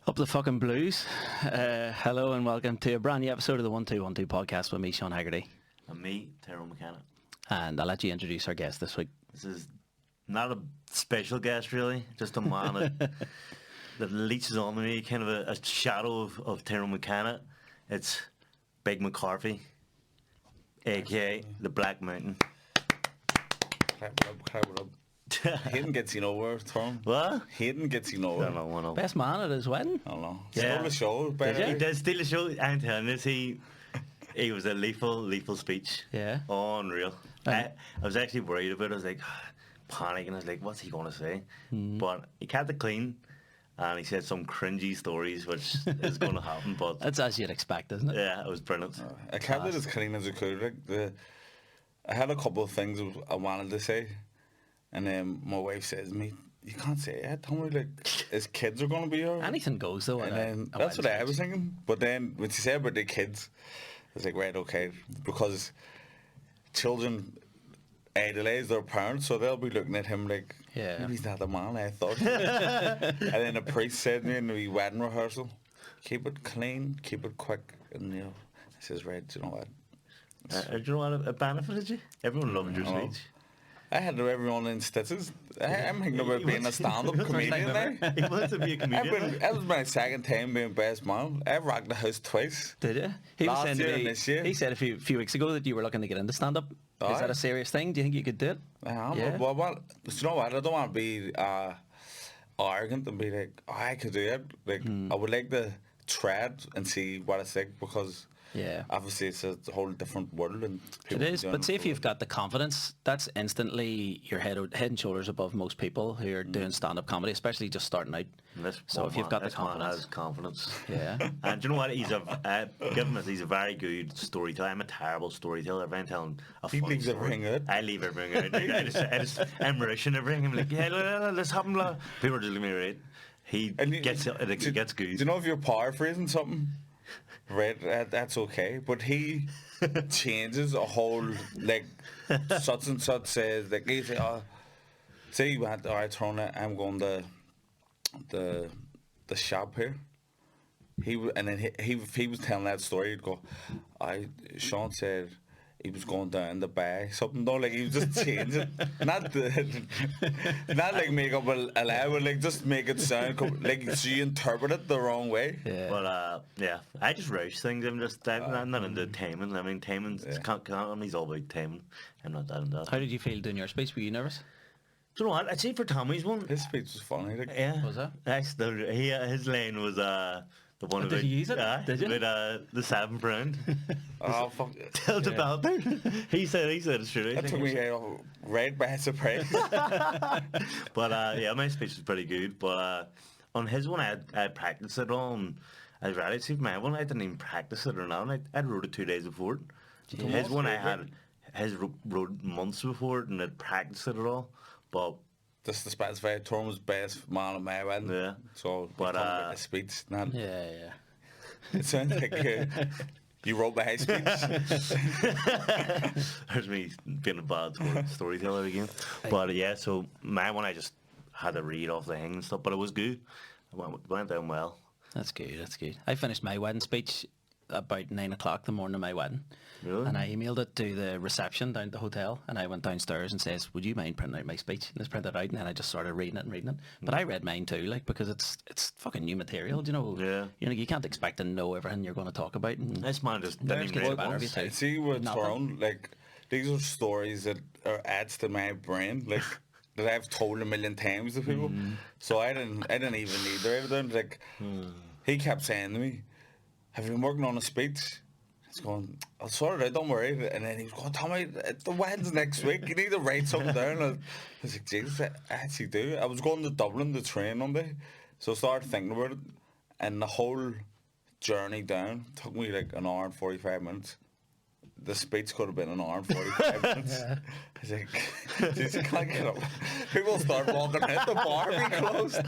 Up the fucking blues. Hello and welcome to a brand new episode of the 1212 podcast with me, Sean Hegarty. And me, Tyrone McCarthy. And I'll let you introduce our guest this week. This is not a special guest, really. Just a man that leeches on me, kind of a shadow of Tyrone McCarthy. It's Big McCarthy, a.k.a. the Black Mountain. Clap it up. Hayden gets you nowhere, Tom. What? Hayden gets you I nowhere. don't know. Best man at his wedding. I don't know. Yeah. Stole the show. Better. He did steal the show. I'm telling you, he was a lethal speech. Yeah. Unreal. I was actually worried about it. I was like, panicking. I was like, what's he going to say? But he kept it clean. And he said some cringy stories, which is going to happen. But That's as you'd expect, isn't it? yeah, it was brilliant. I kept it as clean as I could. Like I had a couple of things I wanted to say, and then my wife says to me, "You can't say that. Tell me, like, his kids are going to be here." Anything goes, though. And then that's what I was thinking. But then when she said about the kids, I was like, right, okay, because children idolize their parents, so they'll be looking at him like, Yeah. maybe he's not the man I thought. And then the priest said to me in the wedding rehearsal, keep it clean, keep it quick. And I says, right, do you know what? Do you know what it benefited you? Everyone loved your speech. I had everyone in stitches. I'm thinking about being a stand-up comedian now. He wants to be a comedian. That was my second time being best man. I rocked the house twice. Did you? He was Last saying to year me, and this year. he said a few weeks ago that you were looking to get into stand-up. Is that a serious thing? Do you think you could do it? I am. Yeah. Well, you know what? I don't want to be arrogant and be like, oh, I could do it. Like, I would like to try it and see what it's like, because Yeah. obviously it's a whole different world. And It people is, doing but see if for- you've got the confidence, that's instantly your head and shoulders above most people who are doing stand-up comedy, especially just starting out. So if you've got the this man confidence, has confidence. yeah. And do you know what? He's he's a very good storyteller. I'm a terrible storyteller. If I'm telling a He funny leaves story, everything out. I leave everything out. Like, I'm rushing everything. I'm like, yeah, let's happen. People are just looking at me right. He And you- gets Do good. you know if you're paraphrasing something? Right, that's okay. But he changes a whole, like, such and such says, like, he say, say you went, all right, Tyrone, I'm going to the shop here. And then he was telling that story. He'd go, Sean said he was going down to buy something, though. Like, he was just changing, not like make up a lie, but like just make it sound like so you interpret it the wrong way. Yeah. But yeah, I just rush things. I'm not into taming. I mean, taming's comedy's all about taming. I'm not that into that. How did you feel doing your speech? Were you nervous? Do you know what? I'd say for Tommy's one. His speech was funny. Like, Yeah. Was it? His lane was the one Did about, you use it? Did you? With the 7th round. oh fuck! Tell the bell. He said it's true. That took me right by surprise. But yeah, my speech was pretty good. But on his one, I practiced it on. I was ready to see my one. I didn't even practice it or nothing. I wrote it 2 days before it. His one his wrote months before it, and I'd practiced it at all. But Just to specify, Tyrone was best man at my wedding. Yeah. So, But, a speech, not. Yeah. It sounds like you wrote my speech. there's me being a bad storyteller again. But yeah, so my one I just had to read off the thing and stuff, but it was good. It went down well. That's good. That's good. I finished my wedding speech about 9 o'clock the morning of my wedding. Really? And I emailed it to the reception down at the hotel, and I went downstairs and says, would you mind printing out my speech? And it's printed out, and then I just started reading it. But I read mine too, like, because it's fucking new material, you know. Yeah. You know, you can't expect to know everything you're going to talk about. And This man just Theirs didn't gets even read better it every once. time. See, with Nothing. Tyrone, like, these are stories that are etched in my brain, like, that I've told a million times to people. So I didn't even need to write it down. Like, he kept saying to me, have you been working on a speech? He's going, I'll sort it out, don't worry. And then he was going, Tommy, the wedding's next week. You need to write something down. I was like, Jesus, I actually do. I was going to Dublin to train one day. So I started thinking about it. And the whole journey down took me like an hour and 45 minutes. The speech could have been an hour and 45 minutes. I was like, jeez, you can't get up. People start walking out, the bar be closed.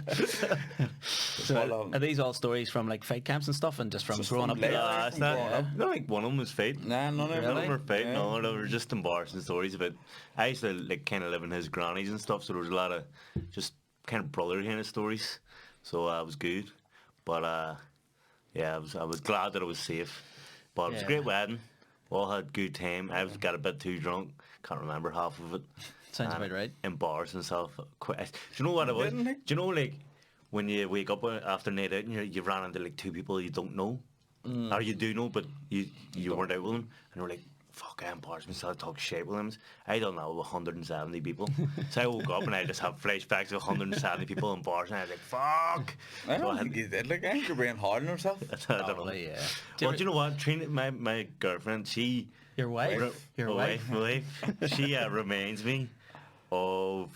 so are these all stories from like fight camps and stuff, and just from Just growing from up? life. there? It's not like one of them was fate. Nah, none of None them. of them were fate. Yeah. No, they were just embarrassing stories about. I used to like kind of live in his grannies and stuff, so there was a lot of just kind of brother kind of stories. So it was good. But yeah, I was glad that it was safe. But it was a Yeah. great wedding. We all had a good time. I got a bit too drunk. Can't remember half of it. Sounds And about right. In bars and stuff. Do you know what it was? Didn't Do they? you know, like, when you wake up after night out and you ran into like two people you don't know? Or you do know, but you weren't out with them. And you're like, fuck, I'm bars myself, talk shit with them. I don't know, 170 people. So I woke up and I just had flashbacks of 170 people in bars, and I was like, fuck. I So don't I had- think he did. Like, I think you're being hard on herself. I don't know. Probably, yeah. Well, do you know what? Trina, my girlfriend, she... Your wife? Your my wife? my wife. She reminds me of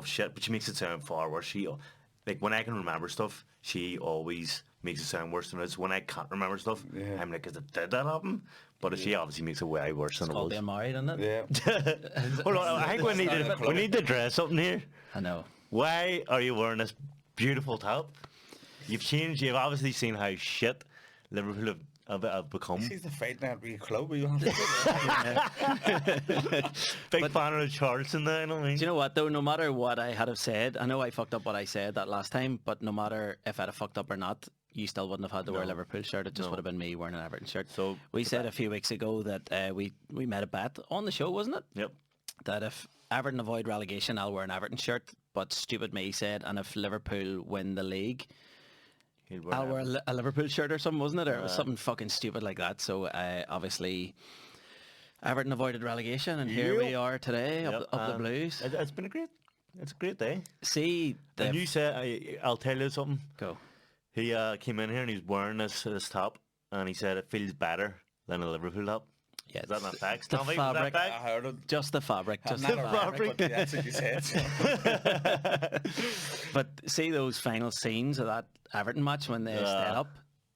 shit, but she makes it sound far worse. She, like, when I can remember stuff, she always makes it sound worse than it is. When I can't remember stuff, Yeah. I'm like, did that happen? But she obviously makes it way worse than It's it called was. being married, isn't it? Yeah. Hold on, I think we need to dress something here. I know. Why are you wearing this beautiful top? You've changed. You've obviously seen how shit Liverpool have become. She's the fight that we club. You have to do Big fan of Charlton there, you know what I mean? Do you know what though? No matter what I had have said, I know I fucked up what I said that last time, but no matter if I'd have fucked up or not, you still wouldn't have had to wear a No. Liverpool shirt. It just No. would have been me wearing an Everton shirt. So, we said a few weeks ago that we made a bet on the show, wasn't it? Yep. That if Everton avoid relegation, I'll wear an Everton shirt. But stupid me said, and if Liverpool win the league, He'll wear I'll wear Everton. a Liverpool shirt or something, wasn't it? Or it was something fucking stupid like that. So obviously, Everton avoided relegation, and here we Yep. are today, Yep, up the and Blues. It's been it's a great day. See, And the you said, I'll tell you something. go. He came in here and he was wearing this top, and he said it feels better than a Liverpool top. Yeah, Is that not facts? the Tommy, was fabric. that I facts? heard it. Just the fabric, I'm just not the ironic, but that's what you said. But see those final scenes of that Everton match when they Yeah. stayed up?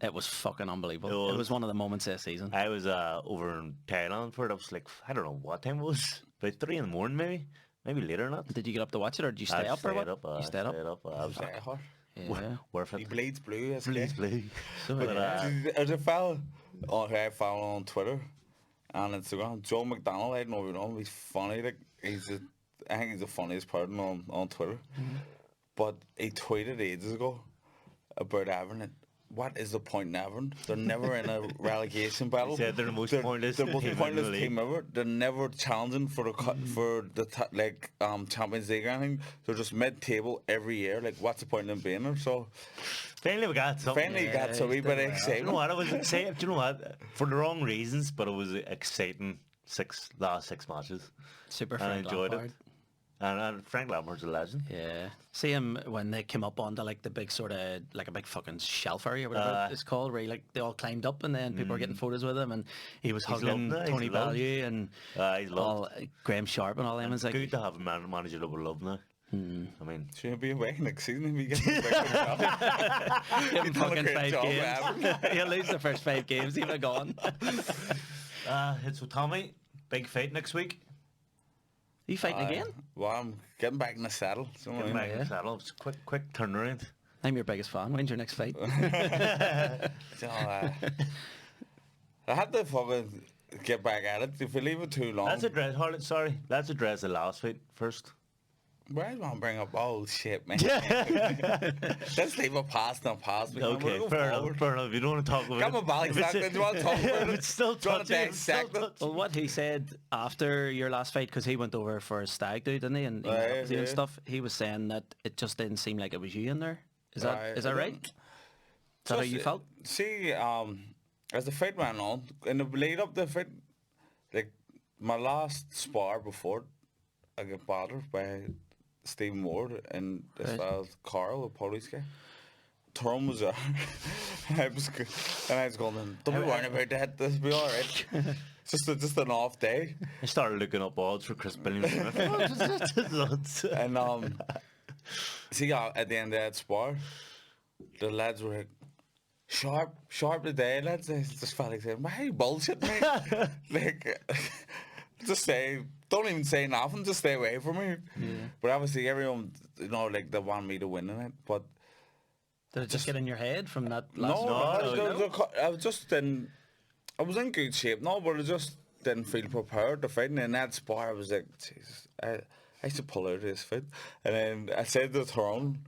It was fucking unbelievable. It It was. was one of the moments this season. I was over in Thailand for it. I was like, I don't know what time it was. About 3 in the morning, maybe later than that. Did you get up to watch it, or did you stay I up, or stayed what? up. You stayed up. I was Say her. Yeah. worth He it. bleeds blue. As Please, please. So, But, yeah. There's a fella who I follow on Twitter and Instagram, Joe McDonald. I don't know if you know him. He's funny. Like I think he's the funniest person on Twitter. But he tweeted ages ago about Everton. What is the point in Everton? They're never in a relegation battle. said they're the most pointless They're the most team in pointless the league. team ever. They're never challenging for the Champions League or anything. They're just mid-table every year. Like, what's the point in being there? So Finally, we got something. finally Yeah, got a wee he's bit done of well. Do you know excitement. what? I was excited. Do you know what? For the wrong reasons, but it was exciting. Last six matches. Super And I Frank enjoyed Lampard. it. And Frank Lampard's a legend. Yeah. See him when they came up onto like the big sort of like a big fucking shelf area, whatever it's called, where like they all climbed up and then people were getting photos with him, and he was hugging loved it, Tony he's loved. Value and He's loved. all Graham Sharp and all them. It's like Good to have a manager that we love now. I mean, Should be away next season if we get the break. give him He's done a fucking great 5 job, games. Everton. He'll lose the first 5 games. He'll be gone. it's with Tommy. Big fight next week. You fighting again? Well, I'm getting back in the saddle. So Get back in the saddle. It's a quick turnaround. I'm your biggest fan. When's your next fight? you know, I had to fucking get back at it. If you leave it too long, Let's address Harlan. Sorry, let's address the last fight first. why do you want to bring up all shit, man? Let's leave it past and past. Okay, fair enough. You don't want to talk about Come it. on, Bally's If it's- back. Do you want to talk about if it? it's still Do you want to touching, it's still dissect it? touching. Well, what he said after your last fight, because he went over for a stag do, didn't he? And he met up with you and yeah. stuff. He was saying that it just didn't seem like it was you in there. Is that Aye, is that I right? didn't- Is that how you felt? See, as the fight went on, in the lead up to the fight, like my last spar before, I got battered by Stephen Ward and this Right. fella Carl, a police guy. Tyrone was there. and I was going, don't be worrying about that. This will be all right. just an off day. I started looking up odds for Chris Billiams. And see, at the end of that spar, the lads were like, sharp today, lads. I just felt like saying, why are you bullshit, mate? Like, just say, don't even say nothing, just stay away from me. But obviously everyone, you know, like they want me to win in it. But Did it just get in your head from that last no, fight? I was just in, I was in good shape, no, but I just didn't feel prepared to fight. And in that spar, I was like, Jesus, I should pull out of this fight. And then I said to Tyrone,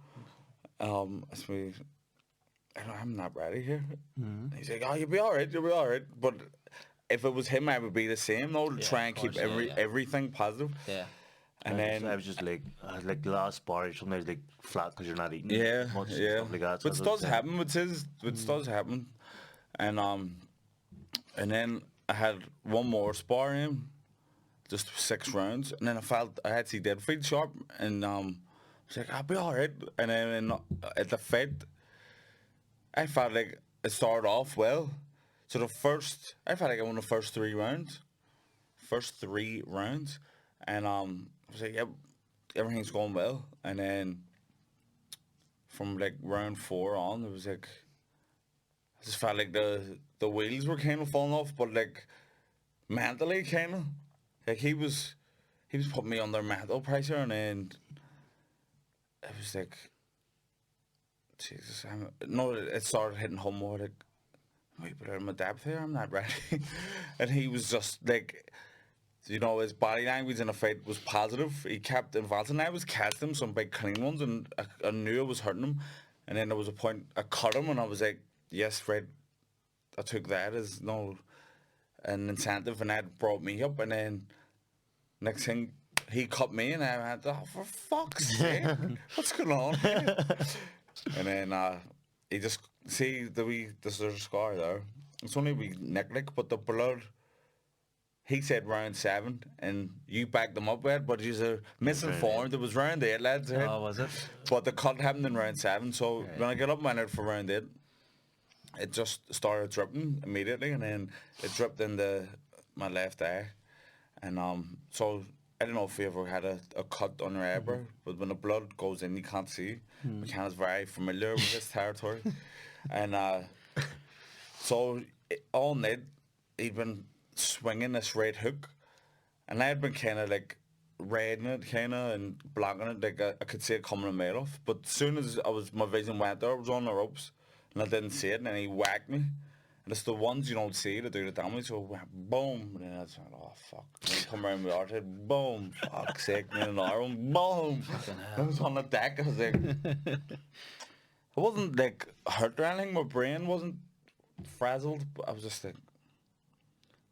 I'm not ready here. And he's like, oh, you'll be all right. But if it was him, I would be the same, though, to try and keep everything positive. Yeah. And then I was just like the last bar, sometimes like flat because you're not eating much yeah. stuff like that. So Which does happen. Which does happen. And then I had one more spar in, just 6 rounds, and then I felt I had to dead feet sharp, and I was like, I'll be all right. And then at the fight, I felt like it started off well. So I felt like I won the first 3 rounds. And I was like, yep, everything's going well. And then from like round 4 on, it was like, I just felt like the wheels were kind of falling off, but like mentally kind of. Like he was putting me under mental pressure, and then it was like, Jesus, it started hitting home more like, wait, but I'm a depth here, I'm not ready. And he was just like, you know, his body language in the fight was positive. He kept advancing. I was catching him some big clean ones, and I knew I was hurting him. And then there was a point I cut him, and I was like, yes, Fred, I took that as an incentive, and that brought me up. And then next thing, he cut me, and I went, oh, for fuck's sake, what's going on here? And then he just, there's a scar there. It's only a wee nick, but the blood, he said round 7, and you backed them up with it, but you're misinformed. It was round 8, lads. Right? Oh, was it? But the cut happened in round 7, so when I got up and went out for round 8, it just started dripping immediately, and then it dripped into my left eye. And so I don't know if you ever had a cut on your eyebrow, but when the blood goes in, you can't see. McCann's very familiar with this territory. And so all night, he'd been swinging this right hook, and I had been kind of like riding it and blocking it, like I could see it coming a mile off. But as soon as my vision went there, I was on the ropes, and I didn't see it, and then he whacked me. And it's the ones you don't see that do the damage, so it went boom, and then I was like, oh fuck. And then come around my arch, boom, fuck's sake, and then another one, boom. I was on the deck, I was like, I wasn't like hurt or anything, my brain wasn't frazzled, but I was just like,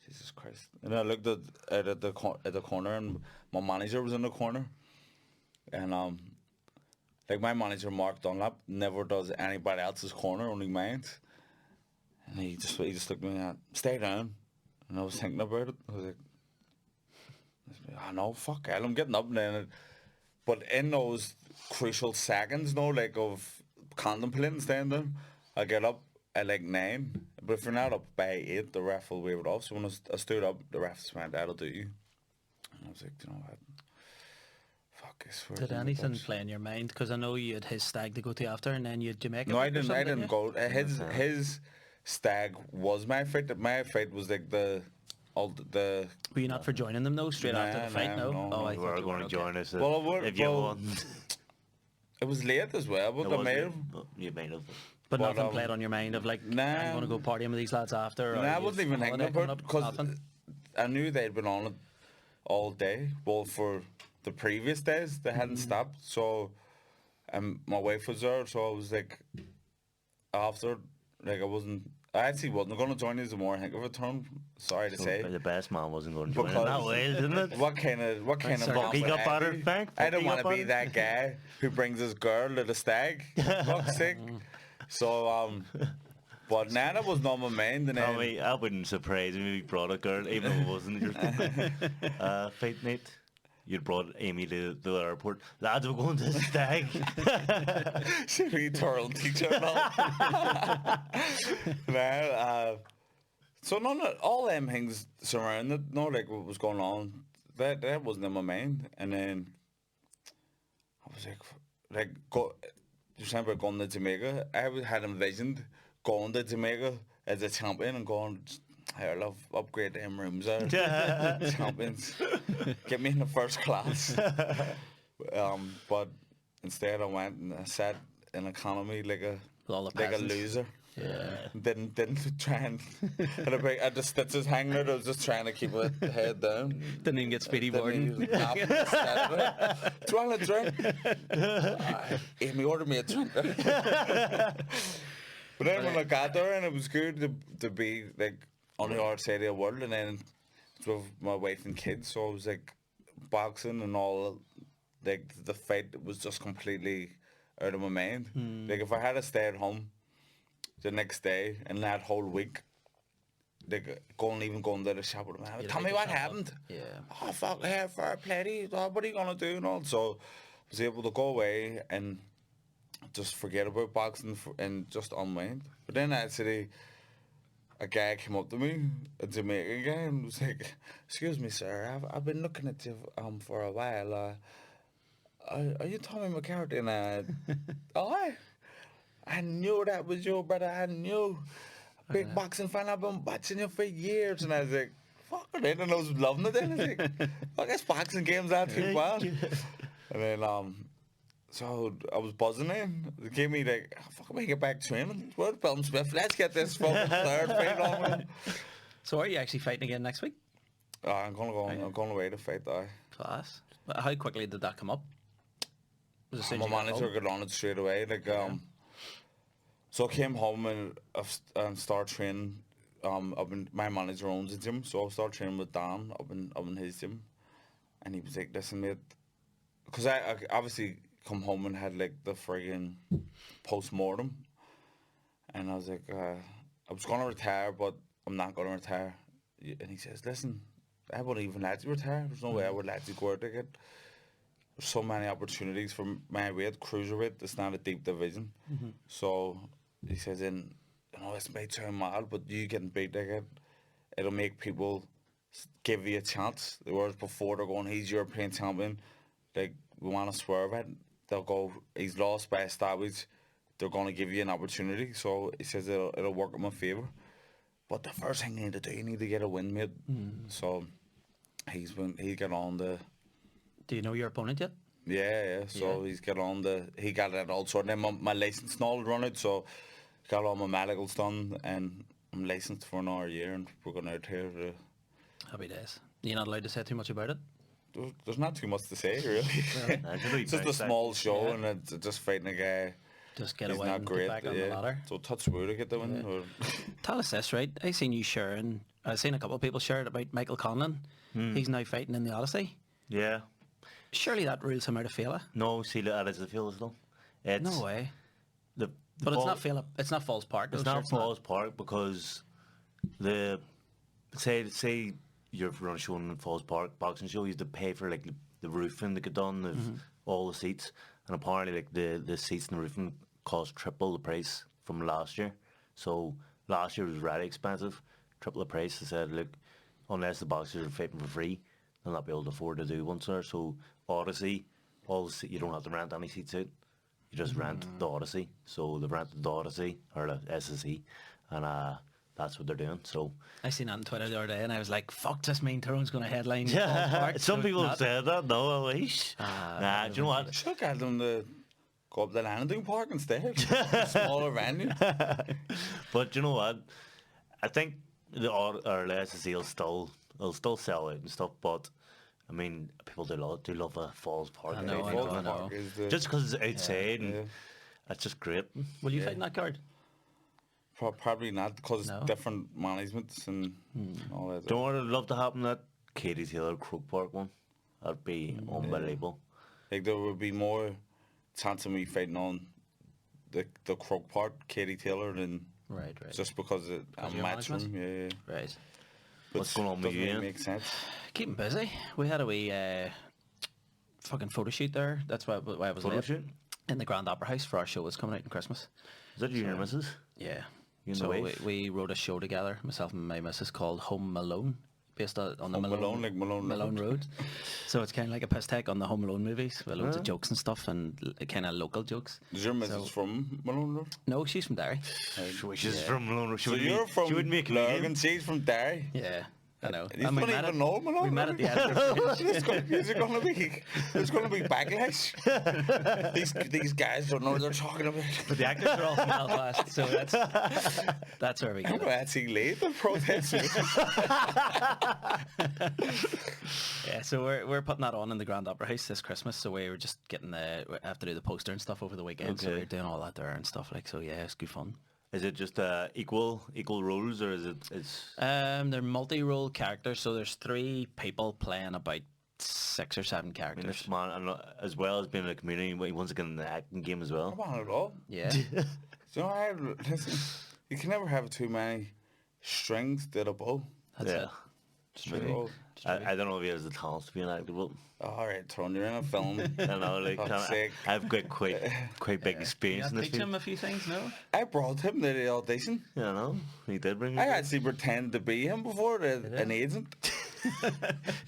Jesus Christ. And I looked at the corner, and my manager was in the corner. And like my manager, Mark Dunlap, never does anybody else's corner, only mine. And he just looked at me and stay down. And I was thinking about it. I was like, I know, fuck it, I'm getting up then. But in those crucial seconds, like of contemplating staying down, I get up at like 9, but if you're not up by 8, the ref will wave it off. So when I stood up, the ref just went, that'll do you. And I was like, you know what? Fuck this. Did anything play in your mind? Because I know you had his stag to go to after, and then you had Jamaica. No, I didn't go. His stag was my fight. My fight was like the. Were you not for joining them though? Straight after the fight, no. Oh, I thought you were going to join us. Well, if you won. It was late as well, but you may have. But nothing played on your mind of like, I'm going to go partying with these lads after? I wasn't even thinking about it, because I knew they'd been on it all day. Well, for the previous days, they hadn't stopped. So, my wife was there, so I was like, after, like I actually wasn't going to join you the more I think of it, Tom. Sorry to say. The best man wasn't going to join in that way, didn't it? What kind of He got battered, thank. I don't want to be that guy who brings his girl to the stag. Fuck's sake. So, but now that was not my mind. And Tommy, I wouldn't surprise me if you brought a girl, even if it wasn't your fight night. You'd brought Amy to the airport. Lads, we're going to the stag. Should we Tyrone teacher? So all them things surrounded, like what was going on, that wasn't in my mind. And then I was like, just remember going to Jamaica. I had envisioned going to Jamaica as a champion and going, I love upgrade them rooms there. Champions. Get me in the first class. But instead I went and I sat in economy like a loser. Yeah. Didn't try and had the stitches hanging out. I was just trying to keep my head down. Didn't even get speedy boarding. Do you want a drink? Amy ordered me a drink. But then when I got there, and it was good to be like on the other side of the world, and then with my wife and kids, so I was like boxing and all. Like the fight was just completely out of my mind. Like if I had to stay at home the next day and that whole week, like going to the shop with them, tell me what happened. Yeah. Oh fuck, here fair play. What are you gonna do and all? So I was able to go away and just forget about boxing and just unwind. But then actually, a guy came up to me, a Jamaican guy, and was like, "Excuse me, sir, I've been looking at you for a while. Are you Tommy McCarthy?" And I knew that was you, brother. I knew. Big boxing fan. I've been watching you for years. And I was like, fuck it. And I was loving it then. I was like, I guess boxing games aren't too bad. And then, so I was buzzing in. It gave me like, fuck, I get back training. Well, Bill Smith, let's get this fucking third fight on with. So are you actually fighting again next week? I'm going away to fight that. Class. But how quickly did that come up? Was it as soon My as you got manager home? got on it straight away. Like, so I came home and started training. My manager owns a gym, so I started training with Dan up in his gym, and he was like, "Listen, mate," because I obviously come home and had like the friggin' post-mortem, and I was like, I was gonna retire, but I'm not gonna retire. And he says, "Listen, I wouldn't even let you retire. There's no way I would let you go out again. There's so many opportunities for my weight, cruiserweight. It's not a deep division." So he says, "And this may sound mad, but you getting beat like it, it'll make people give you a chance. Whereas before they're going, he's European champion, like we want to swerve it. They'll go, he's lost by a stoppage. They're going to give you an opportunity." So he says it'll work in my favour. But the first thing you need to do, you need to get a win, mate. So he got on the. Do you know your opponent yet? Yeah. So he's got on he got it all sorted. Then my license and all run out, so got all my medicals done, and I'm licensed for another year, and we're going out here. Happy days. You're not allowed to say too much about it? There's not too much to say, really. It's just a small show, and it's just fighting a guy. Just get He's away not and great, get back on the ladder. So touch wood to get the win. Or Tell us this, right? I seen you sharing. I've seen a couple of people share it about Michael Conlon. He's now fighting in the Odyssey. Yeah. Surely that rules him out of Fela. No, see, that is a feel as though. It's No way. The But it's not Fela. It's not Falls Park. It's though, not sure Falls Park because say you're running a show in Falls Park boxing show, you have to pay for like the roofing to get done of all the seats, and apparently like the seats and the roofing cost triple the price from last year. So last year was really expensive, triple the price. They said, look, unless the boxers are fighting for free, they'll not be able to afford to do one, sir. So Odyssey, you don't have to rent any seats out. You just rent the Odyssey. So they've rented the Odyssey or the SSE, and that's what they're doing. So I seen that on Twitter the other day, and I was like, "Fuck, this mean Tyrone's going to headline Falls Park." some So people have not. said that. No, nah, do you know what? should have them to go up the landing park instead. Smaller venue. But you know what? I think the SSE will still sell out and stuff. But I mean, people do love a Falls Park. I know, fight, I know, don't I they? know. Just because it's outside, and Yeah. it's just great. Will you fight in that card? Probably not, because No. it's different managements and all that. Do you know what I'd love to happen? That Katie Taylor Croke Park one. That'd be unbelievable. Like there would be more chance of me fighting on the Croke Park, Katie Taylor, than Right. just because I'm of your matching him. management? Yeah. Right. What's going on with Doesn't you? really Ian? make sense. Keeping busy. We had a wee fucking photo shoot there. That's why I was Photo late. shoot? In the Grand Opera House for our show. It's coming out in Christmas. Is that you and your missus? Yeah. You and So the wife? we wrote a show together, myself and my missus, called Home Alone, based on the Home Malone, Alone, like Malone Road. Road. So it's kind of like a piss take on the Home Alone movies, with loads of jokes and stuff, and kind of local jokes. Is your missus from Malone Road? No, she's from Derry. She's from Malone. So you're from She would make a Lurgan, comedian. she's from Derry. Yeah, I know. You And don't even know Malone We met Road? at the end. There's going to be backlash. these guys don't know what they're talking about. But the actors are all from Belfast, so that's where we I'm get going it. to actually leave the protest. Yeah, so we're putting that on in the Grand Opera House this Christmas. So we were just getting we have to do the poster and stuff over the weekend. So Okay. we're doing all that there and stuff like. So yeah, it's good fun. Is it just equal roles, or is it? They're multi-role characters, so there's 3 people playing about 6 or 7 I mean, characters. this man, and as well as being in a community, he wants to get in the acting game as I well. want it all. Yeah. So listen, you can never have too many strings to the bow. That's Yeah. it. It's They're true. all- I don't know if he has the talent to be an actor, but All right, Tyrone, you're in a film. I know, like, Fuck's sake. I've got quite big experience in this Teach him field. a few things, no? I brought him to the audition. You know, he did bring I me. actually pretended to be him before, an agent.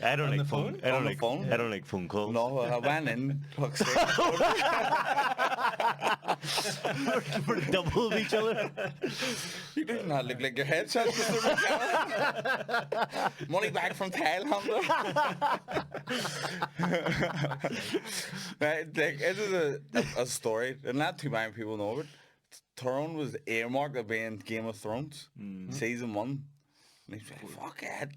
I don't On like the phone. phone? I don't On the like phone? I don't like phone calls. No, I went in. Fuck's sake. We're double of each other. You do not look like your headshot, Mr. McCarthy. Money back from Thailand. Right, like, it is a story, and not too many people know it. Tyrone was earmarked of being Game of Thrones, season 1. And he's like, fuck it.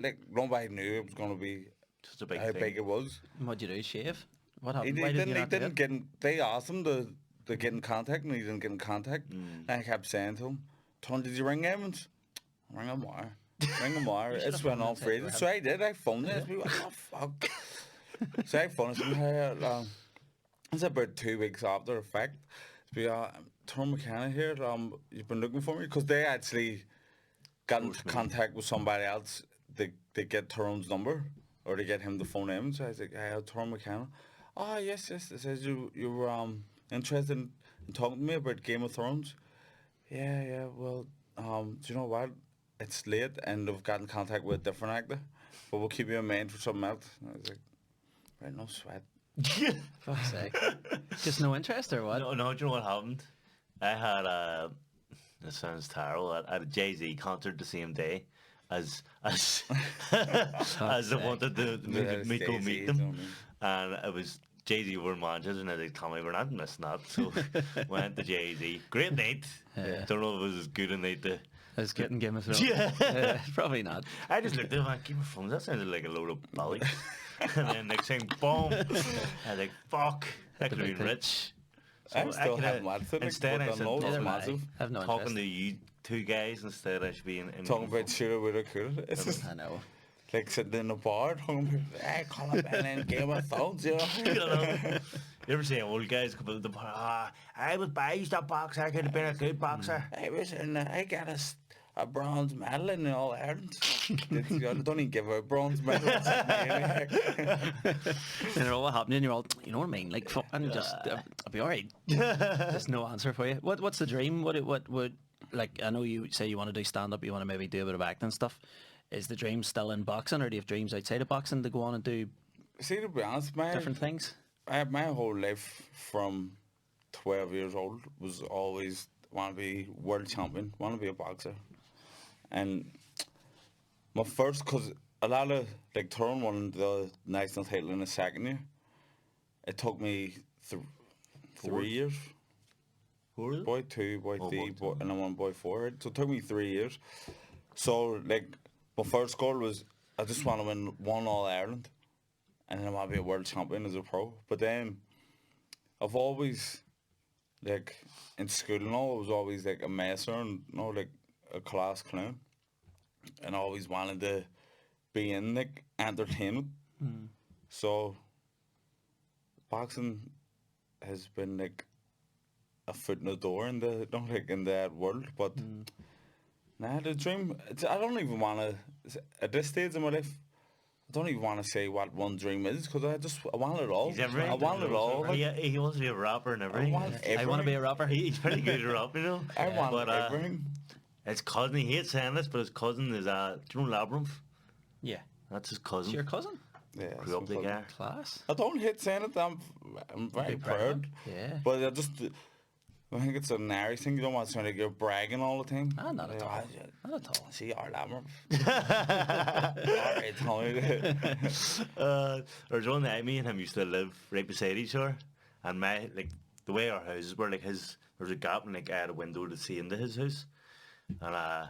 Like, nobody knew it was going to be Just a big how thing. big it was. What'd you do, shave? What He, happened? he Why didn't, did you he not do didn't it? get in, they asked him to get in contact, and he didn't get in contact. And I kept saying to him, Tyrone, did you ring Evans? Ring him wire. Ring him wire. You should It's have went phoned on and said for you were ages. So I did. I phoned it. What the fuck? So I phoned him. Hey, it's about 2 weeks after the fact. Tyrone McKenna here. You've been looking for me? Because they actually got into contact with somebody else. They get Tyrone's number, or they get him to phone him. So I was like, hey, Tyrone McKenna. Oh, yes. It says you were interested in talking to me about Game of Thrones. Yeah. Well, do you know what? It's late, and they've got in contact with a different actor, but we'll keep you in mind for something else. And I was like, right, no sweat. Fuck's sake. Just no interest or what? No, do you know what happened? I had this sounds terrible. I had a Jay-Z concert the same day as I wanted to That's go Jay-Z, meet don't them, mean. and it was Jay-Z were in Manchester, and I was like, Tommy, we're not missing that. So went to Jay-Z. Great night. Yeah. Don't know if it was as good a night to. As getting Game of Thrones. Yeah. Probably not. I just looked at him and Game of Thrones, that sounded like a load of bollocks. And then next thing, boom. I was like, fuck, that could have been rich. So I still coulda- haven't watched it. Instead, I but I said, know Neither it's am I. massive. I have no talking interest. to you 2 guys instead, I should be in Talking about shoulda, woulda, coulda. It's just I know. like sitting in a bar, talking about, hey, call up and then Game of Thrones, you know? You know? You ever see old guys come out the bar? I was biased that boxer. I could have been a good boxer. I got a bronze medal in the All Ireland. I don't even give out bronze medals. You know what happened, and you're all, you know what I mean? Like, fucking just, I'll be all right. There's no answer for you. What's the dream? What would, like, I know you say you want to do stand-up, you want to maybe do a bit of acting and stuff. Is the dream still in boxing, or do you have dreams outside of boxing to go on and do See, to be honest, different things? my whole life from 12 years old was always want to be world champion, want to be a boxer. And my first, because a lot of, like, Tyrone won the national title in the second year. It took me 3 years. Who is it? Boy 2, boy 3, boy and then one boy 4. So it took me 3 years. So, like, my first goal was I just want to win one All Ireland, and then I want to be a world champion as a pro. But then I've always, like, in school and all, I was always like a messer and, you know, like a class clown, and I always wanted to be in, like, entertainment. So boxing has been like a foot in the door in the, not like in that world, but nah, the dream. I don't even want to at this stage in my life. I don't even want to say what one dream is because I want it all. He's everything. I want it all. Like, He wants to be a rapper and I everything. want I want to be a everything. rapper. He's pretty good at rap, you know. I want but, everything. His cousin, he hates saying this, but his cousin is, do you know Labyrinth? Yeah. That's his It's cousin. your cousin? Yeah, Grew up so together. Class. I don't hate saying it. I'm very Be proud. proud. Yeah. But I think it's an Irish thing. You don't want to sound like you're bragging all the time. Ah, not at Yeah, all. I- Not at all. See, our Labyrinth. Alright, Tommy. There's one night me and him used to live right beside each other, and my like the way our houses were, like his there was a gap and like I had a window to see into his house, and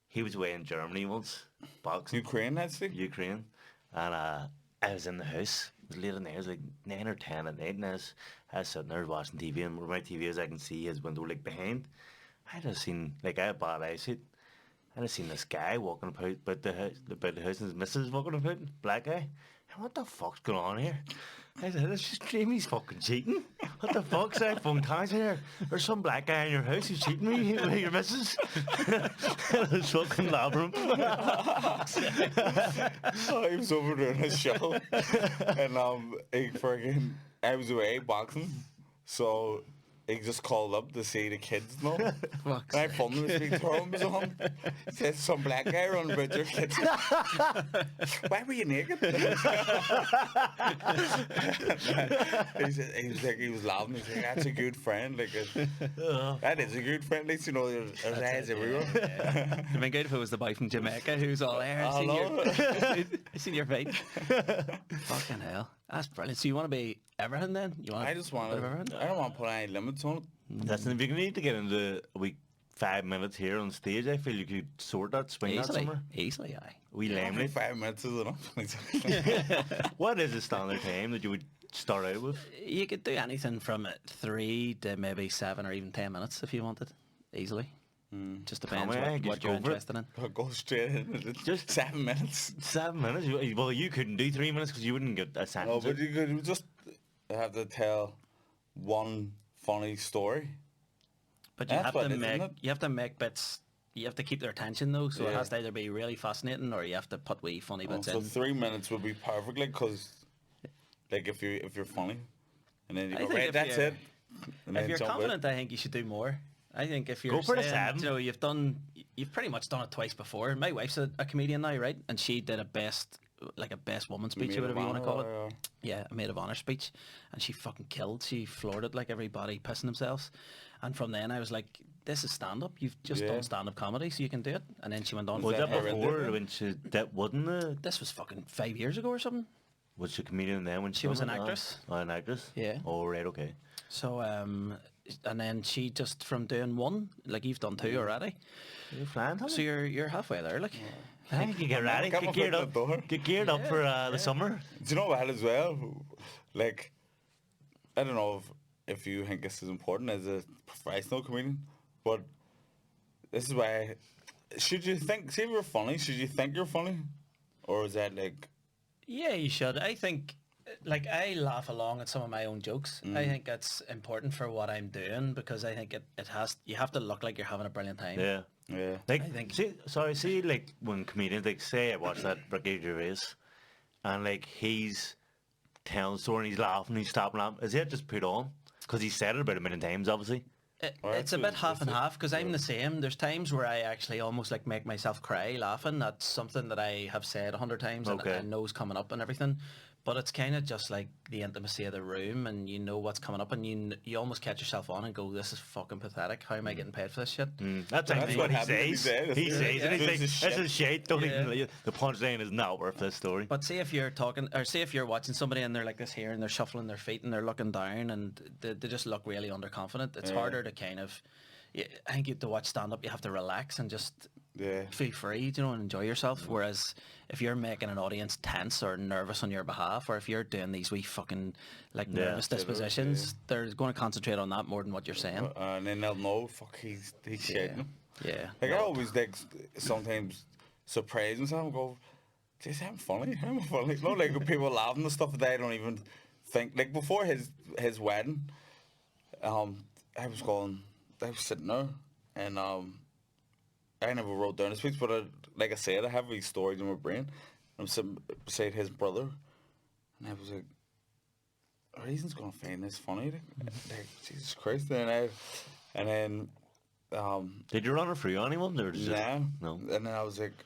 he was away in Germany once boxing Ukraine, actually. Ukraine, and I was in the house. It was late at night. It was like 9 or 10 at night, and I was sitting there watching TV, and where my TV is, I can see his window like behind. I just seen, like, I had bad eyesight. I just seen this guy walking about the house, and his missus walking about, black guy. What the fuck's going on here? I said, it's just Jamie's fucking cheating. What the fuck's that phone ties here? There's some black guy in your house who's cheating me with your missus. I was fucking laughing. So he was over doing his show, and I was away boxing, so he just called up to see the kids and all. And I phoned him this week, Tyrone was on. He said, some black guy running about your kids. Why were you naked? he was laughing. He's like, that's a good friend. Like, that is a good friend. At least, you know, there's eyes everywhere. It'd been good if it was the boy from Jamaica who's all there. I seen your face. Fucking hell. That's brilliant. So you want to be Everton then? I don't want to put any limits on it. Listen, if you need to get into a week 5 minutes here on stage, I feel you could sort that, swing that somewhere. Easily, aye. We lamely. 5 minutes is enough. What is the standard time that you would start out with? You could do anything from 3 to maybe 7 or even 10 minutes if you wanted. Easily. Just depends what you're interested in. I'll go straight in. Just 7 minutes. 7 minutes? Well, you couldn't do 3 minutes because you wouldn't get a sentence. No, but you could just have to tell one funny story. But you have to make bits. You have to keep their attention though, so it has to either be really fascinating or you have to put wee funny bits so in. 3 minutes would be perfect, like, because, like, if you're funny, and then you go, right, that's it. And if you're confident, I think you should do more. I think if you're saying, you know, you've pretty much done it twice before. My wife's a comedian now, right? And she did a best woman speech or whatever you want to call it. Yeah, a maid of honour speech, and she fucking killed. She floored it, like everybody pissing themselves. And from then I was like, this is stand up. You've just done stand up comedy, so you can do it. And then she went on. Was that before when that wasn't? This was fucking 5 years ago or something. Was she a comedian then when she was an actress? Oh, an actress. Yeah. Oh, right, okay. So and then she just from doing one, like you've done 2 already. You're flying, so you're halfway there, like. I think you get ready, get geared up for the summer. Do you know what as well? Like, I don't know if you think this is important as a professional comedian, but this is why. Should you think? See, if you're funny, should you think you're funny, or is that like? Yeah, you should. I think. Like, I laugh along at some of my own jokes. I think that's important for what I'm doing because I think you have to look like you're having a brilliant time. Yeah. Yeah. Like, I think. See, like, when comedians, like, say I watch that Ricky Gervais, and, like, he's telling a story and he's laughing, he's stopping laughing. Is it just put on? Because he said it about 1 million times, obviously. It's a bit half and half because I'm the same. There's times where I actually almost like make myself cry laughing. That's something that I have said 100 times and I know is coming up and everything. But it's kind of just like the intimacy of the room and you know what's coming up and you almost catch yourself on and go, this is fucking pathetic. How am I getting paid for this shit? That's what he says. He says and he's like, this is shit. Don't even, the punchline is not worth this story. But see if you're talking, or see if you're watching somebody and they're like this here and they're shuffling their feet and they're looking down and they just look really underconfident. It's harder to kind of, I think you have to watch stand-up, you have to relax and just feel free, you know, and enjoy yourself. Whereas if you're making an audience tense or nervous on your behalf, or if you're doing these wee fucking like nervous dispositions, they're going to concentrate on that more than what you're saying. And then they'll know, fuck, he's shitting. Yeah. Like I always like sometimes surprise myself and go, geez, I'm funny. No, like people laughing and stuff that I don't even think. Like before his wedding, I was sitting there and I never wrote down a speech, but like I said, I have these stories in my brain. I'm sitting beside his brother, and I was like, "Reason's gonna find this funny." Like Jesus Christ! And then did you run it through anyone? Or no. And then I was like,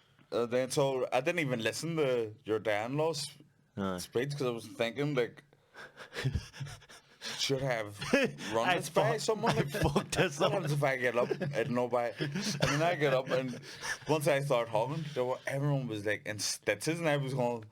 so I didn't even listen to your dad-in-law's speech because I was thinking like. Should have run this by someone. Like, fuck this what happens if I get up and nobody? And then I get up and once I start hugging, everyone was like in stitches, and I was going,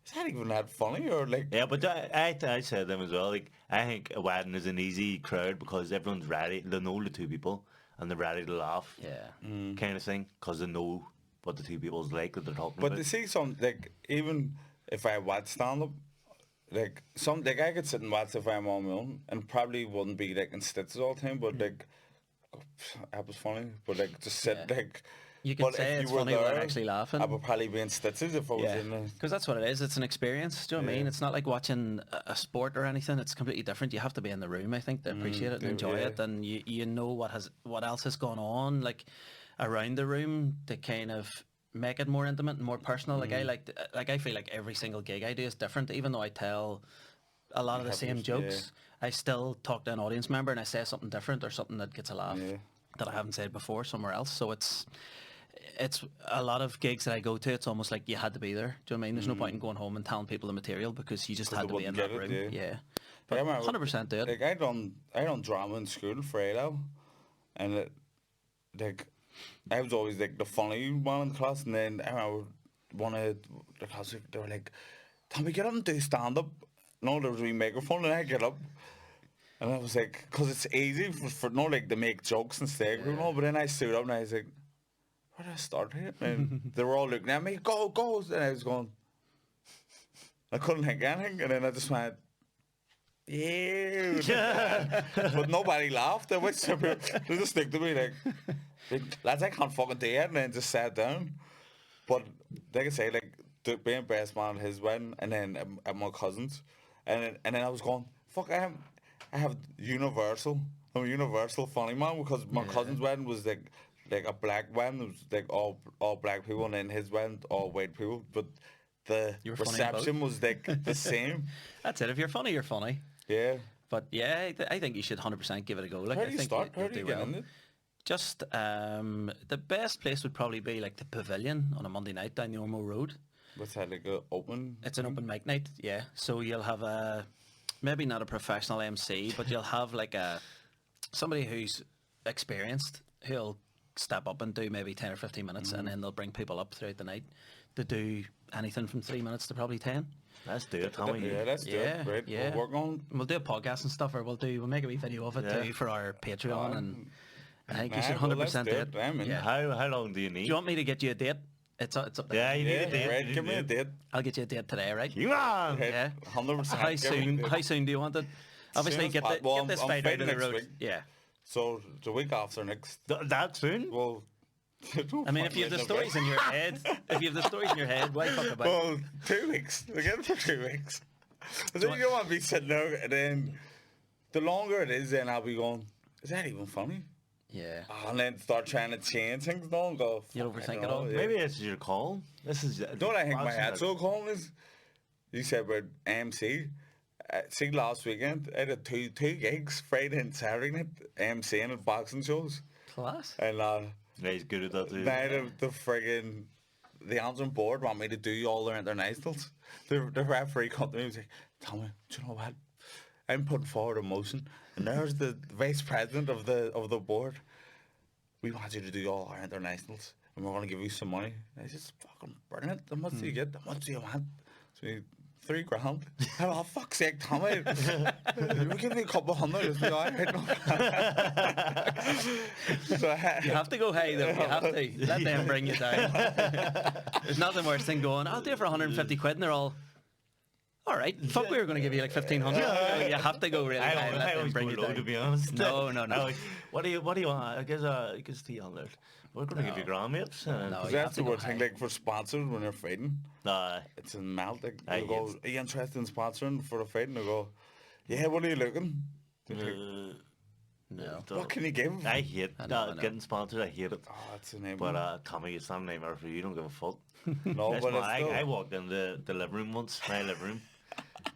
"Is that even that funny?" Or like, yeah, but I said them as well. Like I think a wedding is an easy crowd because everyone's ready. They know the two people and they're ready to laugh. Yeah, kind of thing because they know what the two people's like that they're talking but about. But to see some like even if I watch stand up. Like I could sit and watch if I'm on my own and probably wouldn't be like in stitches all the time, but like that was funny, but like just sit Yeah. like. You could But say if it's you were funny without there, actually laughing. I would probably be in stitches if I was Yeah, in there. because that's what it is. It's an experience. Do you know what I mean? Yeah. It's not like watching a sport or anything. It's completely different. You have to be in the room, I think, to appreciate it and enjoy yeah. it, and you know what else has gone on like around the room to kind of make it more intimate and more personal. Like I feel like every single gig I do is different, even though I tell a lot of the have same yours, yeah. jokes. I still talk to an audience member and I say something different or something that gets a laugh Yeah. that I haven't said before somewhere else. So it's a lot of gigs that I go to. It's almost like you had to be there. Do you know what I mean? There's no point in going home and telling people the material because you just had they to be in wouldn't that get it, room. yeah. Yeah, but Yeah, man, 100% do it. Like I done drama in school for A-level, and like I was always like the funny one in the class, and then I remember one of the class they were like, "Tommy, get up and do stand up." No, there was a wee microphone, and I get up. And I was like, because it's easy for no like to make jokes and stay, you know. But then I stood up and I was like, where did I start here? And they were all looking at me, go. And I was going, I couldn't think anything. And then I just went, yeah. But nobody laughed. I wish they just looked at me like, lads, I can't fucking do it. And then just sat down. But like I say, like being best man at his wedding, and then at my cousin's, and then I was going, fuck, I have universal. I'm a universal funny man because my cousin's wedding was like a black wedding. It was like all black people, and then his wedding all white people. But the You were funny in reception was like the same. That's it. If you're funny, you're funny. Yeah. But yeah, I think you should 100% give it a go. Like How I do you think start? you'll How do you do get well. in it? Just the best place would probably be like the Pavilion on a Monday night down the Ormo Road. What's that, like a open? It's an open mic night, yeah. So you'll have maybe not a professional MC, but you'll have like somebody who's experienced who'll step up and do maybe 10 or 15 minutes, and then they'll bring people up throughout the night to do anything from 3 minutes to probably 10. Let's do it, Tommy. Yeah, let's do it. Right. Yeah. We'll work on. We'll do a podcast and stuff, or we'll make a wee video of it too for our Patreon, and I think you should 100% do it. I'm in. Yeah. How long do you need? Do you want me to get you a date? It's up to Yeah, you need Yeah, a date. right. you Give need me a date. I'll get you a date today, right? Come on. Right. Yeah. 100%. How soon do you want it? Obviously, as get well, this I'm fight out of fighting the next road. week. Yeah. So the week after next. That soon? Well. I mean, if you have the stories in your head, why fuck about it? Well, 2 weeks. Again for 2 weeks. But then you don't want to be sitting there, and then the longer it is, then I'll be going, is that even funny? Yeah. And then start trying to change things now and go, You'll fuck, overthink I it all. know, yeah. Maybe this is your call. This is. Don't I think my head's so calm is? You said about MC. See, last weekend, I had two gigs, Friday and Saturday night, MCing at boxing shows. Class. And Yeah, he's good at that too. now the answering board want me to do all their internationals. The referee come to me and was like, Tommy, do you know what? I'm putting forward a motion, and there's the vice president of the board. We want you to do all our internationals, and we're going to give you some money. And I said, fucking brilliant. How much do you get? How much do you want? So $3,000. Oh, fuck's sake, Tommy. You give me a couple hundred. It's like, all right, no. So You have to go high though. You have to. Let them bring you down. There's nothing worse than going, I'll do it for 150 quid, and they're all right. Fuck, we were going to give you like 1,500. You have to go really high. I Let them always bring go you low, down. to be honest. No. What do you want? I guess $300. We're going to give you grand mates. No. Because you have that's to the go word thing, high. like for sponsors when they're fighting. Nah. It's in melt. Like, I you go, hate- are you interested in sponsoring for a fight? And they go, yeah, what are you looking? No. What can you give? I hate I know. getting sponsored. I hate it. Oh, that's the name. But Tommy, it's not a nightmare for you. You don't give a fuck. no, That's but why it's still, I walked in the living room once, my living room,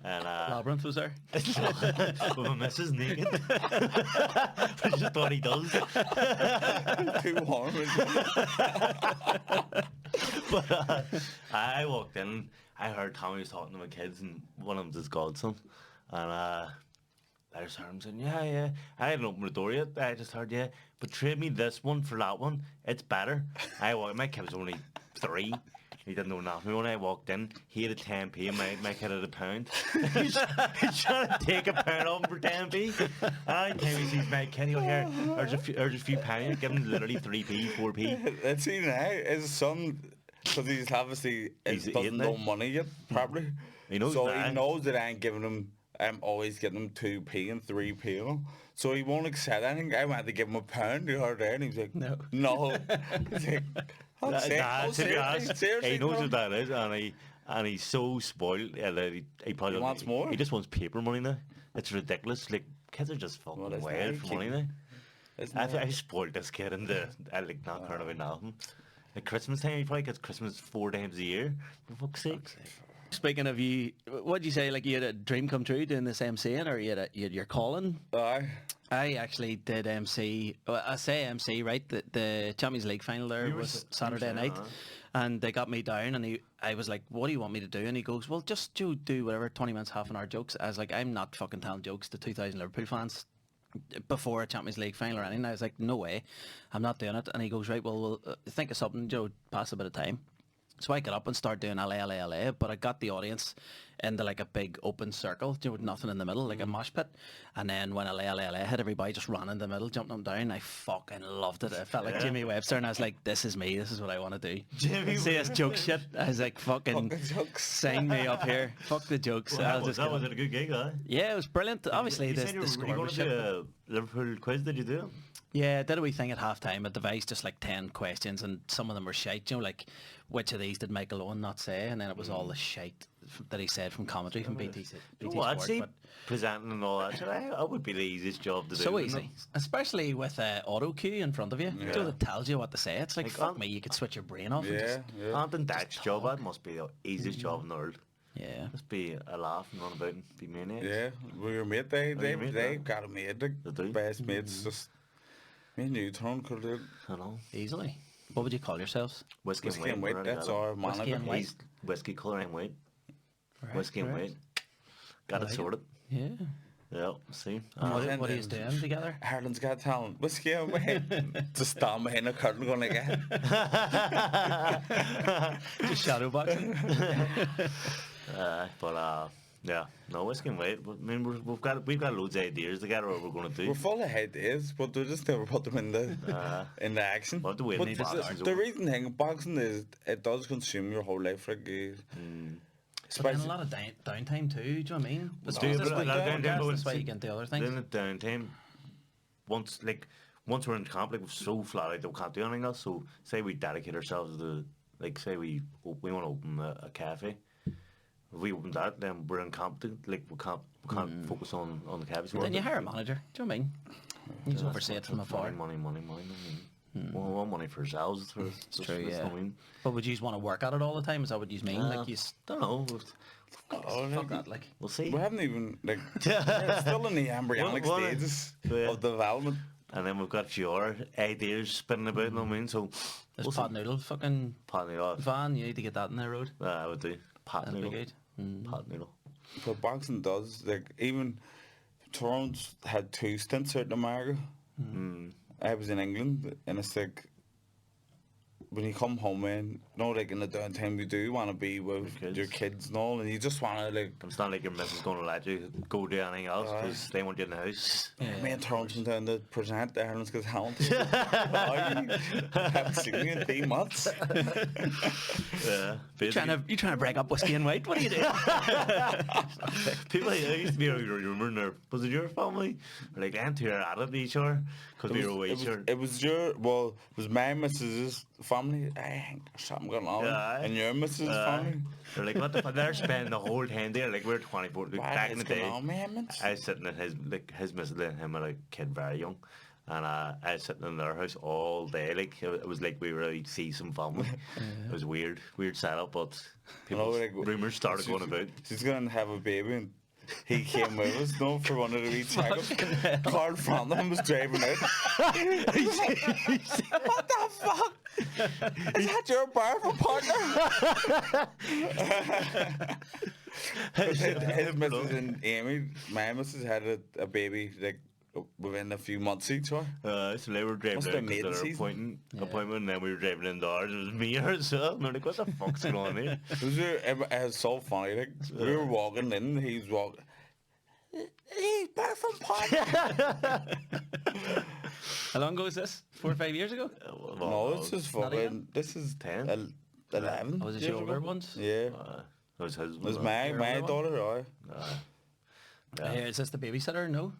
and Labyrinth was there. with my missus naked. I just thought he does. too warm. But I walked in, I heard Tommy was talking to my kids, and one of them's his godson, and I just heard him saying, yeah, I hadn't opened the door yet, I just heard, yeah, but trade me this one for that one, it's better. My kid was only 3, he didn't know nothing. When I walked in, he had a 10p and my kid had a pound. he's trying to take a pound off him for 10p. And time he sees my kid, he'll hear, there's a few pounds, give him literally 3p, 4p. Let's see now. His son, because he's obviously He's doesn't 8 know now. money yet properly. He knows so that. he knows that I ain't giving him I'm always getting him 2p and 3p. You know? So he won't accept anything. I went to give him £1 the other day, and he's like, No. no. He's like, "Fuck's sake, Nah, no, to be honest, seriously, he knows bro." what that is, and he's so spoiled that he probably He wants more? He just wants paper money now. It's ridiculous. Like kids are just fucking Well, wild for money now. Isn't I it? think I spoiled this kid into like not caring about nothing. At Christmas time, he probably gets Christmas 4 times a year. For fuck's sake. Speaking of you, what did you say? Like you had a dream come true doing this MCing, or you had your calling? Aye. I actually did MC. Well, I say MC, right? The Champions League final there You were was s- Saturday you were night, saying, and they got me down, and I was like, "What do you want me to do?" And he goes, "Well, just do whatever, 20 minutes, half an hour jokes." I was like, "I'm not fucking telling jokes to 2,000 Liverpool fans before a Champions League final or anything." I was like, "No way, I'm not doing it." And he goes, "Right, well, we'll think of something, Joe. Pass a bit of time." So I got up and started doing LA, but I got the audience into like a big open circle, with nothing in the middle, like a mosh pit. And then when LA hit, everybody just ran in the middle, jumped up and down. I fucking loved it. I felt like Jimmy Webster, and I was like, "This is me. This is what I want to do." Jimmy See us joke shit. I was like, "Fucking Fuck the jokes." sign me up here. Fuck the jokes." Well, I'll that just was get it on. a good gig, huh? Yeah, it was brilliant. Obviously, you the said you were score going was to shit. do a Liverpool quiz. Did you do it? Yeah, I did a wee thing at half time. I devised just like 10 questions, and some of them were shite. Like, which of these did Michael Owen not say? And then it was all the shite that he said from commentary from BT Well, I'd Sport. say But presenting and all that. I would be the easiest job to do. so wouldn't easy, it? especially with auto cue in front of you. Yeah. Joe that tells you what to say. It's like, Like, fuck me, you could switch your brain off. And Yeah, just, yeah. Anthony Dack's job, that must be the easiest job in the world. yeah. Just be a laugh and run about and be maniacs. Yeah, we were mate. They your mate, they yeah. got a mate. The They do? best mates. Just me and you, Tyrone, could do it. I know. Easily. What would you call yourselves? Whiskey, Whiskey and we white. already That's got it. our Whiskey manager. and white. He's whiskey colour and white. Right, Whiskey and correct. white. Got like it it. sorted. Yeah. Yeah, see. And what, and what are you then- doing together? Ireland's Got Talent. Whiskey and white. Just stand behind a curtain going like that. Just shadow boxing. Yeah, no whiskey and white. But, I mean, we've got loads of ideas together. What we're going to do. We're full of ideas, but we just never put them into action. We'll have to wait But until boxing's the over. reason thing boxing is it does consume your whole life. Like, But then a especially lot of downtime too. Do you know what I mean? But Do you- that's but why a lot of you- downtime, but that's why see, you get into other things. Then at downtime, once we're in camp, like we're so flat out that we can't do anything else. So say we dedicate ourselves to, like, say we want to open a cafe. If we open that, then we're in camp. Like we can't focus on the cafe. So Then you hire a manager. Do you know what I mean? You just oversee it from afar. Money. I mean, we want money for ourselves. It's true, yeah. What I mean. But would you just want to work at it all the time? Is that what you mean? Like you don't know. fuck that, like. We'll see. we haven't even like we're still in the embryonic Well, stages yeah. of development. And then we've got a few other ideas spinning about. You know what I mean? So This we'll pot see. noodle fucking Pot noodle. van, you need to get that in the road. I would do. Pot That'd be noodle. good. Pot noodle. But boxing does like even Toronto's had 2 stints out in America. I was in England, and it's like when you come home, man, like in the downtime, you do want to be with kids. your kids and all, and you just want to like. It's not like your missus going to let you go do anything else because they want you in the house. Me and Toronto went down to present the Ireland's Got Talent. I haven't seen you in 3 months. Yeah. You trying to break up whiskey and white? What are you doing? People there used to be rumor in there. Was it your family? Like, and to at it each other because we were away sure. It was my missus's family. I think there's something going on. Yeah, And your missus's family. They're like, what the fuck? They're spending the whole time there. Like, we're 24. Like, back in the day, I was sitting in his missus and him and a kid very young. And I was sitting in their house all day. Like, it was like we really see some family. It was weird setup, but people's rumours started going about. She's going to have a baby, and he came with us, for one of the wee checkups. Carl from them was driving out. What the fuck? Is that your barber partner? His missus and Amy, my missus had a baby like within a few months each other. So they were driving Must out have because maiden their season. appointment, and then we were driving into ours. It was me and her as well. And they're like, what the fuck's going on here? It was so funny. Like we were walking in, he's walking. He's back from partner. How long ago was this? 4 or 5 years ago? No, this is fucking. This is 10. 11. Oh, was it years your older ago. ones? Yeah. It was his. It was my Your older daughter. Aye. Is this the babysitter? No.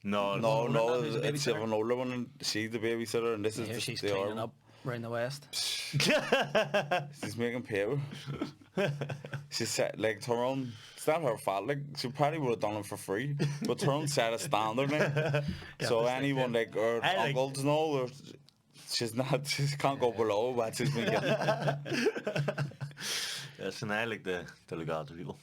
No, No, older no, man who's a it's babysitter? an older one, and she's the babysitter, and this Here is she's the cleaning other up round the west. She's making paper. She said, like, Tyrone, it's not her fault. Like, she probably would have done it for free, but Tyrone set a standard, like. So anyone, like, her I like- uncles know, or she can't go below what she's been getting. Yes, and I like to look after people.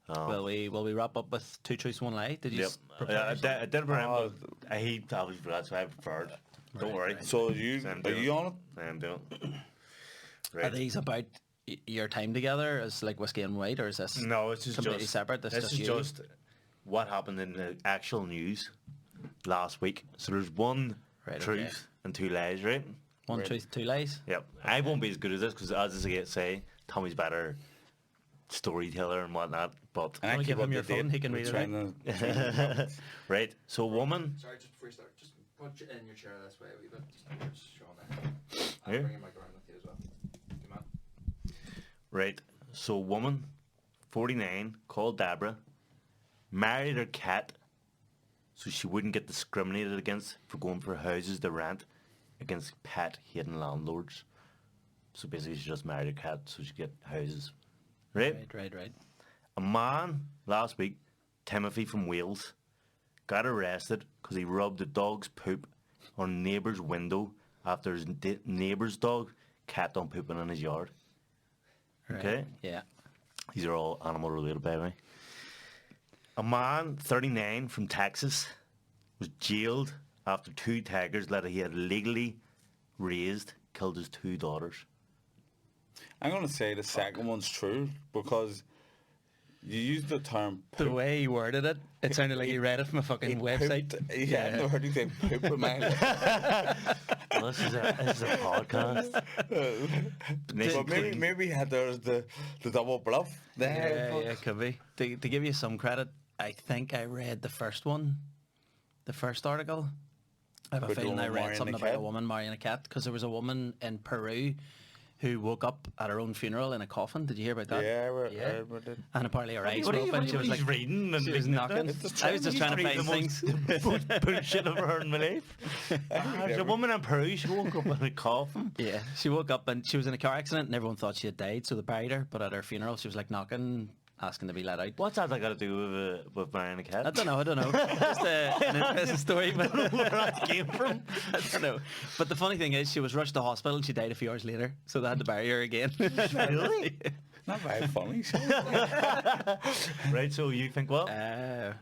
Will we wrap up with 2 truths, 1 lie? Did you Yep. prepare? I did prepare, Oh. but I hate obviously for that, so I preferred. Don't worry. So So I'm are doing you it. on it? I am doing it. Are Right. these about your time together as like whiskey and white, or is this No, it's just completely separate? This is you? just what happened in the actual news last week. So there's one Right, truth okay. and 2 lies, right? 1 truth, 2 lies? Yep. I won't be as good as this because, as I say, Tommy's better storyteller and whatnot. But And I Wanna keep give him up your to date phone, he can with read it out. trying to- right. So a woman. Sorry, just before you start, just put in your chair this way a wee bit. Just show that. I'll Here? bring your mic around with you as well. Come on. Right. So a woman, 49, called Deborah, married her cat so she wouldn't get discriminated against for going for houses to rent against pet-hating landlords. So basically she just married her cat so she could get houses. Right? Right. A man last week, Timothy from Wales, got arrested because he rubbed a dog's poop on a neighbour's window after his neighbour's dog kept on pooping in his yard. Right. Okay? Yeah. These are all animal related, by the way. A man, 39, from Texas, was jailed after 2 tigers that he had legally raised killed his 2 daughters. I'm going to say the second one's true because you used the term The poop. way you worded it, it sounded like you read it from a fucking website. Pooped. Yeah, I've never heard you say poop in my life. Well, this is a podcast. But maybe there's the double bluff there. Yeah, could be. To give you some credit, I think I read the first one, the first article. I have a About the feeling I woman read marrying something a about a cat? woman marrying a cat because there was a woman in Peru who woke up at her own funeral in a coffin. Did you hear about that? Yeah, I read it. And apparently her eyes What were are you, open. She was like reading? And she was knocking. I was just trying to find things. Bullshit I've heard in my life. There's a woman in Peru, she woke up in a coffin. Yeah, she woke up and she was in a car accident and everyone thought she had died, so they buried her. But at her funeral, she was like knocking, asking to be let out. What's that got to do with marrying a cat? I don't know. Just an interesting story, but where that came from. I don't know. But the funny thing is, she was rushed to hospital and she died a few hours later, so they had to bury her again. Really? Not very funny. Right, so you think what? I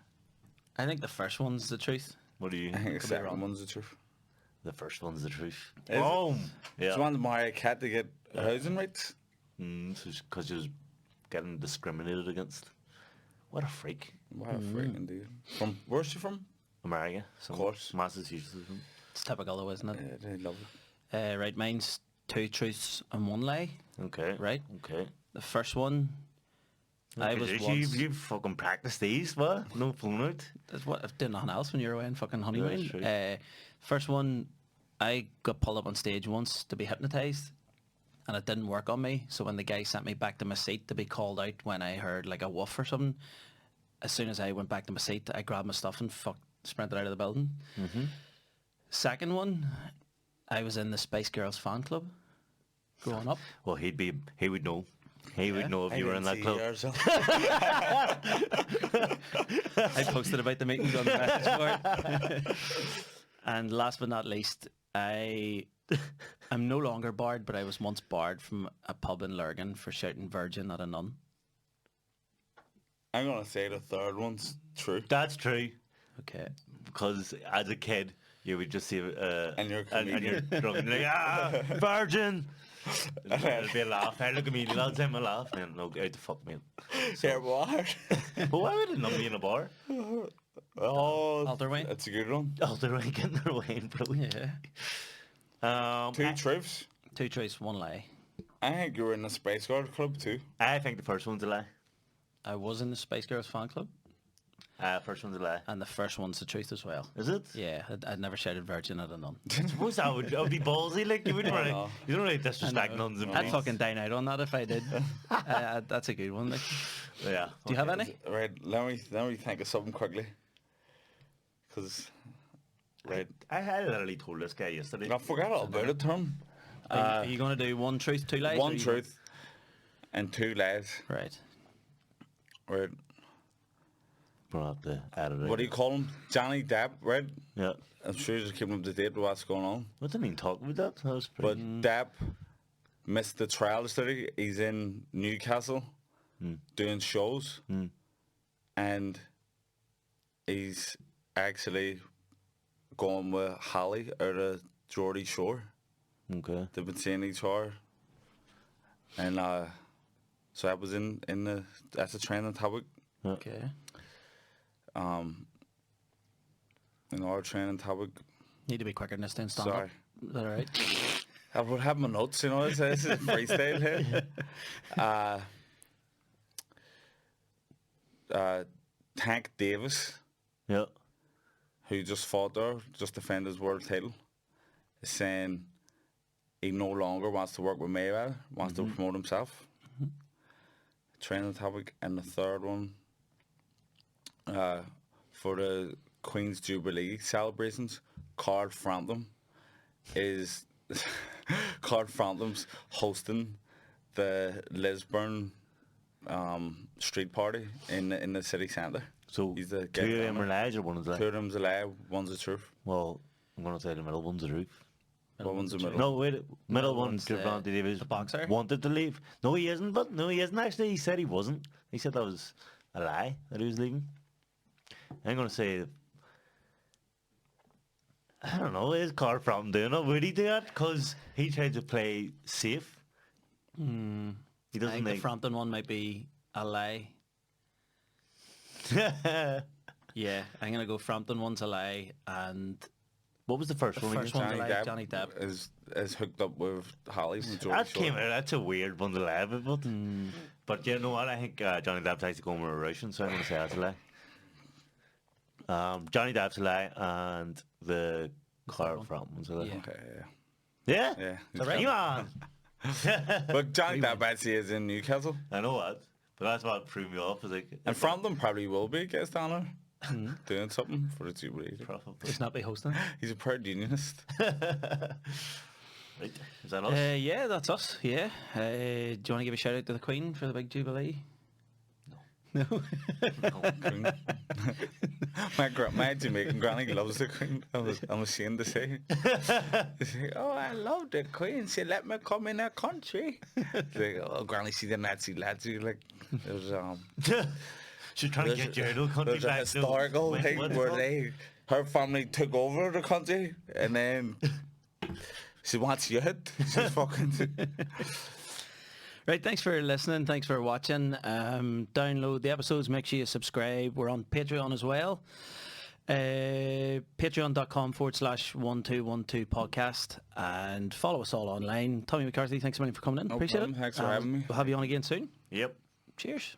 think the first one's the truth. What do you? I think the Could be second wrong. one's the truth. The first one's the truth. Is it? Boom. Yeah. She wanted to marry a cat to get housing rights. Because she was getting discriminated against. What a freak. What a freaking dude. Where's she from? America. Of course. Massachusetts. It's typical though, isn't it? Yeah, they love it. Right, mine's 2 truths and 1 lie. Okay. Right. Okay. The first one, I was once... You fucking practice these, what? No phone out. That's what I've done nothing else when you're away in fucking honeymoon. That's true. First one, I got pulled up on stage once to be hypnotised, and it didn't work on me. So when the guy sent me back to my seat to be called out when I heard like a woof or something, as soon as I went back to my seat, I grabbed my stuff and sprinted out of the building. Mm-hmm. Second one, I was in the Spice Girls fan club growing up. Well, he would know. He would know if you were in that club. I posted about the meetings on the message board. And last but not least, I'm no longer barred, but I was once barred from a pub in Lurgan for shouting virgin at a nun. I'm going to say the third one's true. That's true. Okay. Because as a kid, you would just see And you're a and you're comedian. drunk and like, virgin. It'll be a laugh. I look at me, lads, I'm a laugh. And no, out the fuck me. Yeah, what? But why would it not be in a bar? Oh, Alder Wayne? that's a good one. Oh, they're right getting their wine, bro. Yeah. Two truths. 2 truths, 1 lie. I think you were in the Spice Girls club too. I think the first one's a lie. I was in the Spice Girls fan club. First one's a lie. and the first one's the truth as well. Is it? Yeah, I'd never shouted virgin at a nun. I suppose that would be ballsy. Like you wouldn't really, know. you don't really disrespect nuns and I'd priests. fucking dine out on that if I did. That's a good one. Like. Yeah. Do you have any? Right, let me think of something quickly. Because, right, I literally told this guy yesterday. I forgot all about it, Tom. Are you going to do one truth, two lies? or One you- truth and two lies. Right. Right. We'll have to add it. What do you call him? Johnny Depp, right? Yeah. I'm sure you're just keeping up to date with what's going on. What do you mean talk about that? That was But pretty... Depp missed the trial yesterday. He's in Newcastle doing shows. And he's actually going with Holly out of Geordie Shore. Okay. They've been seeing each other. And so I was in the, that's a trending topic. Okay. In our training topic. Need to be quicker than this then. Stand Sorry. up. Is that all right? I would have my notes, you know, this is freestyle here. Tank Davis, Yeah. who just fought there, just defended his world title, is saying he no longer wants to work with Mayweather, wants to promote himself. Training topic. And the third one, for the Queen's Jubilee celebrations, Card Frampton is Card Frampton's hosting the Lisburn street party in the city centre. So He's the two guy of them running. are lies or one is a lie? Two of them's a lie, one's the truth. Well, I'm going to say the middle one's the truth. What one's the middle? No, wait. Middle one's one, Javante Davis the boxer? wanted to leave. No, he isn't. But no, he isn't actually. He said he wasn't. He said that was a lie that he was leaving. I'm going to say, I don't know. Is Carl Frampton doing it? Would he do that? Because he tried to play safe. He I doesn't think the think. Frampton one might be a lie. Yeah, I'm going to go Frampton one's a lie and What was the first the one? first again? one's a lie. Johnny Depp. is hooked up with Holly from Geordie That Shore. came out. That's a weird one to lie about. But you know what? I think Johnny Depp's actually going with a Russian, so I'm going to say that's a lie. Johnny Depp's a lie, and the Carl Frampton's a lie. Yeah. Okay, Yeah? yeah. Come on. But Johnny Depp actually is in Newcastle. I know what. But that's what threw me off. Is like, And Frampton probably will be a guest down there. Doing something for the Jubilee. probably. He's not be hosting. He's a proud unionist. Right. Is that us? Yeah, that's us. Yeah. Do you want to give a shout out to the Queen for the big Jubilee? No. Queen. my Jamaican granny loves the Queen. I'm ashamed to say. They say, oh, I love the Queen. She let me come in her country. Like, oh, granny, she's a Nazi ladsy. Like, there's She's trying to get you out of the country. there's a back to- historical Wait, thing what's it where called? her family took over the country and then she wants you hit. She's fucking. Right, thanks for listening. Thanks for watching. Download the episodes. Make sure you subscribe. We're on Patreon as well. Patreon.com/1212 podcast. And follow us all online. Tommy McCarthy, thanks a million for coming in. No Appreciate problem. it. Thanks for having me. We'll have you on again soon. Yep. Cheers.